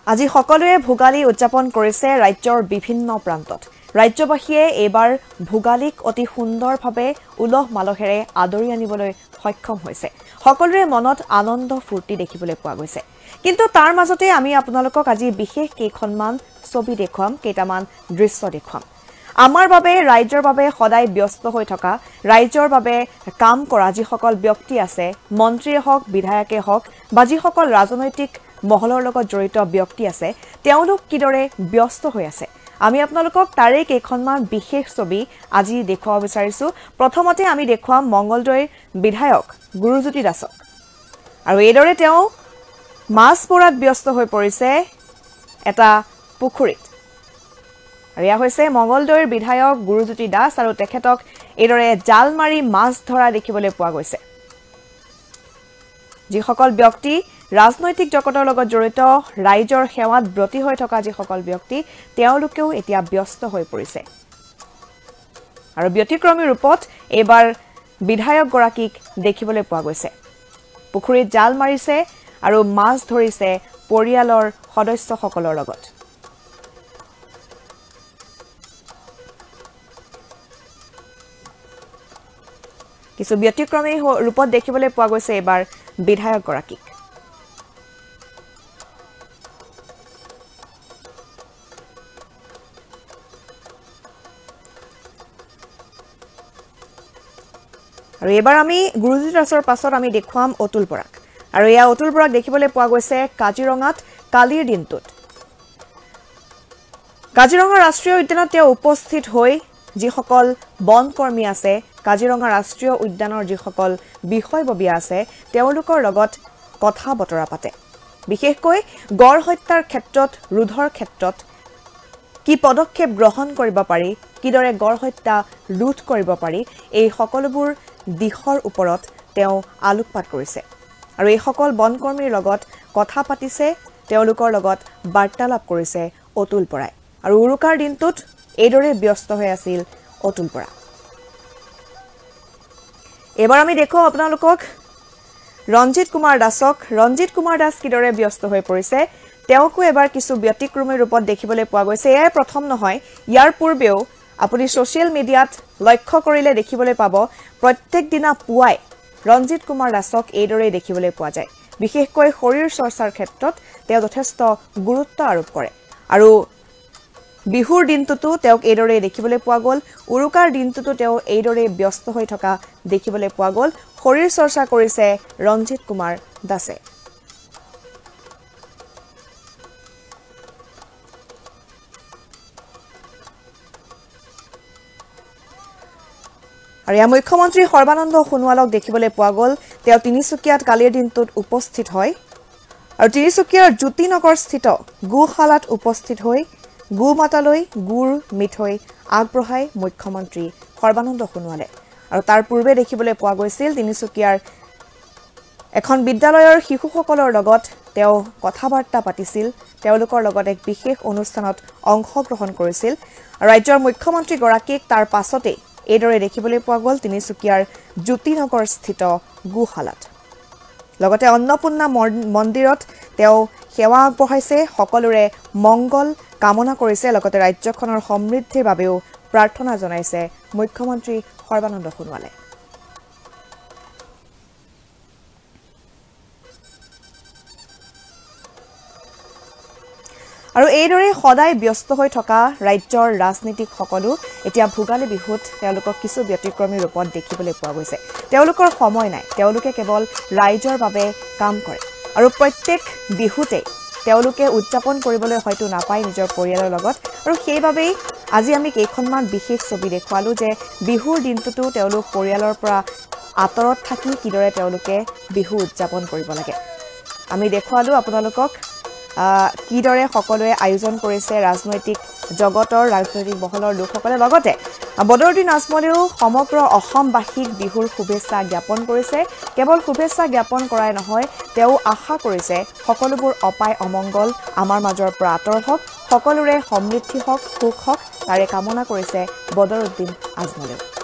আজি সকলোৱে ভোগালী উদযাপন কৰিছে ৰাজ্যৰ বিভিন্ন প্ৰান্তত ৰাজ্যবাসীয়ে এবাৰ ভোগালীক অতি সুন্দৰভাৱে উলহ মালহেৰে আদৰি আনিবলৈ সক্ষম হৈছে সকলোৰে মনত আনন্দ ফুৰ্তি দেখিবলৈ পোৱা গৈছে কিন্তু তাৰ মাজতে আমি আপোনালোকক আজি বিশেষ কেইখনমান ছবি দেখুৱাম কেইটামান দৃশ্য দেখুৱাম আমাৰ বাবে ৰাজ্যৰ বাবে সদায় ব্যস্ত হৈ থকা ৰাজ্যৰ বাবে কাম কৰা যিসকল ব্যক্তি আছে মন্ত্ৰীয়ে হওক বিধায়কে হওক বা যিসকল ৰাজনৈতিক মহলৰ লগত জড়িত ব্যক্তি আছে তেওঁলোক কিদৰে ব্যস্ত হৈ আছে আমি আপোনালোকক তাৰে কেইখনমান বিশেষ ছবি আজি দেখুৱাব বিচাৰিছো প্ৰথমতে আমি দেখুৱাম মঙ্গলদৈৰ বিধায়ক গুৰুজ্যোতি দাসক আৰু এইদৰে তেওঁ মাছ পৰাত ব্যস্ত হৈ পৰিছে এটা পুখুৰীত আৰু এয়া হৈছে মঙ্গলদৈৰ বিধায়ক গুৰুজ্যোতি দাস আৰু তেখেতক এইদৰে জাল মাৰি মাছ ধৰা দেখিবলৈ পোৱা গৈছে যিসকল ব্যক্তি ৰাজনৈতিক জগতৰ লগত জড়িত ৰাইজৰ সেৱাত ব্ৰতী হৈ থকা যিসকল ব্যক্তি তেওঁলোকেও এতিয়া ব্যস্ত হৈ পৰিছে আৰু ব্যতিক্ৰমী ৰূপত এবাৰ বিধায়ক গৰাকীক দেখিবলৈ পোৱা গৈছে পুখুৰীত জাল মাৰিছে আৰু মাছ ধৰিছে পৰিয়ালৰ সদস্যসকলৰ লগত কিছু ব্যতিক্ৰমী ৰূপত দেখিবলৈ পোৱা গৈছে এবাৰ বিধায়ক গৰাকীক আৰু এবাৰ আমি গুৰুজ্যোতি দাসৰ পাছত আমি দেখুৱাম অতুল বৰাক আৰু এয়া অতুল বৰাক দেখিবলৈ পোৱা গৈছে কাজিৰঙাত কালিৰ দিনটোত কাজিৰঙা ৰাষ্ট্ৰীয় উদ্যানত তেওঁ উপস্থিত হৈ যিসকল বনকৰ্মী আছে কাজিৰঙা ৰাষ্ট্ৰীয় উদ্যানৰ যিসকল বিষয়ববীয়া আছে তেওঁলোকৰ লগত কথা বতৰা পাতে বিশেষকৈ গড় হত্যাৰ ক্ষেত্ৰত ৰোধৰ ক্ষেত্ৰত কি পদক্ষেপ গ্ৰহণ কৰিব পাৰি কিদৰে গড় হত্যা ৰোধ কৰিব পাৰি এই সকলোবোৰ দিশৰ ওপৰত তেওঁ আলোকপাত কৰিছে আৰু এই সকল বনকৰ্মীৰ লগত কথা পাতিছে তেওঁলোকৰ লগত বাৰ্তালাপ কৰিছে অতুল বৰাই আৰু উৰুকাৰ দিনটোত এইদৰে ব্যস্ত হৈ আছিল অতুল বৰা এবাৰ আমি দেখো আপোনালোকক ৰঞ্জিত কুমাৰ দাস কিদৰে ব্যস্ত হৈ পৰিছে তেওঁকো এবাৰ কিছু ব্যতিক্ৰমী ৰূপত দেখিবলৈ পোৱা গৈছে এয়াই প্ৰথম নহয় ইয়াৰ পূৰ্বেও আপুনি সোশ্যাল মিডিয়াত লক্ষ্য কৰিলে দেখিবলৈ পাব প্ৰত্যেক দিনা পুৱাই ৰঞ্জিত কুমাৰ দাসক এইদৰে দেখিবলৈ পোৱা যায় বিশেষকৈ শৰীৰ চৰ্চাৰ ক্ষেত্ৰত তেওঁ যথেষ্ট গুৰুত্ব আৰোপ কৰে আৰু বিহুৰ দিনটোতো তেওঁক এইদৰে দেখিবলৈ পোৱা গ'ল উৰুকাৰ দিনটোতো তেওঁ এইদৰে ব্যস্ত হৈ থকা দেখিবলৈ পোৱা গ'ল শৰীৰ চৰ্চা কৰিছে ৰঞ্জিত কুমাৰ দাসে আৰু ইয়াৰ মুখ্যমন্ত্ৰী সৰ্বানন্দ সোণোৱালক দেখিবলৈ পোৱা গ'ল তেওঁ তিনিচুকীয়াত কালিৰ দিনটোত উপস্থিত হয় আৰু তিনিচুকীয়াৰ জ্যোতিনগৰ স্থিত গোশালাত উপস্থিত হৈ গোমাতালৈ গুৰ মিঠৈ আগবঢ়াই মুখ্যমন্ত্ৰী সৰ্বানন্দ সোণোৱালে আৰু তাৰ পূৰ্বে দেখিবলৈ পোৱা গৈছিল তিনিচুকীয়াৰ এখন বিদ্যালয়ৰ শিশুসকলৰ লগত তেওঁ কথাবাৰ্তা পাতিছিল তেওঁলোকৰ লগত এক বিশেষ অনুষ্ঠানত অংশগ্ৰহণ কৰিছিল ৰাজ্যৰ মুখ্যমন্ত্ৰী গৰাকীক তাৰ পাছতে এইদৰে দেখিবলৈ পোৱা গ'ল তিনিচুকীয়াৰ জ্যোতিনগৰ স্থিত গোশালাত লগতে অন্নপূৰ্ণা মন্দিৰত তেওঁ সেৱা আগবঢ়াইছে সকলোৰে মংগল কামনা কৰিছে লগতে ৰাজ্যখনৰ সমৃদ্ধিৰ বাবেও প্ৰাৰ্থনা জনাইছে মুখ্যমন্ত্ৰী সৰ্বানন্দ সোণোৱালে আৰু এইদৰে সদায় ব্যস্ত হৈ থকা ৰাজ্যৰ ৰাজনীতিক সকলো এতিয়া ভোগালী বিহুত তেওঁলোকক কিছু ব্যতিক্ৰমী ৰূপত দেখিবলৈ পোৱা গৈছে তেওঁলোকৰ সময় নাই তেওঁলোকে কেৱল ৰাইজৰ বাবে কাম কৰে আৰু প্ৰত্যেক বিহুতে তেওঁলোকে উদযাপন কৰিবলৈ হয়তো নাপায় নিজৰ পৰিয়ালৰ লগত আৰু সেইবাবেই আজি আমি কেইখনমান বিশেষ ছবি দেখুৱালো যে বিহুৰ দিনটোতো তেওঁলোক পৰিয়ালৰ পৰা আঁতৰত থাকি কিদৰে তেওঁলোকে বিহু উদযাপন কৰিব লাগে আমি দেখুৱালো আপোনালোকক কিদৰে সকলোৱে আয়োজন কৰিছে ৰাজনৈতিক জগতৰ ৰাজনৈতিক মহলৰ লোকসকলে লগতে বদৰুদ্দিন আজমলেও সমগ্ৰ অসমবাসীক বিহুৰ শুভেচ্ছা জ্ঞাপন কৰিছে কেৱল শুভেচ্ছা জ্ঞাপন কৰাই নহয় তেওঁ আশা কৰিছে সকলোবোৰ অপায় অমংগল আমাৰ মাজৰ পৰা আঁতৰ হওক সকলোৰে সমৃদ্ধি হওক সুখ হওক তাৰে কামনা কৰিছে বদৰুদ্দিন আজমলেও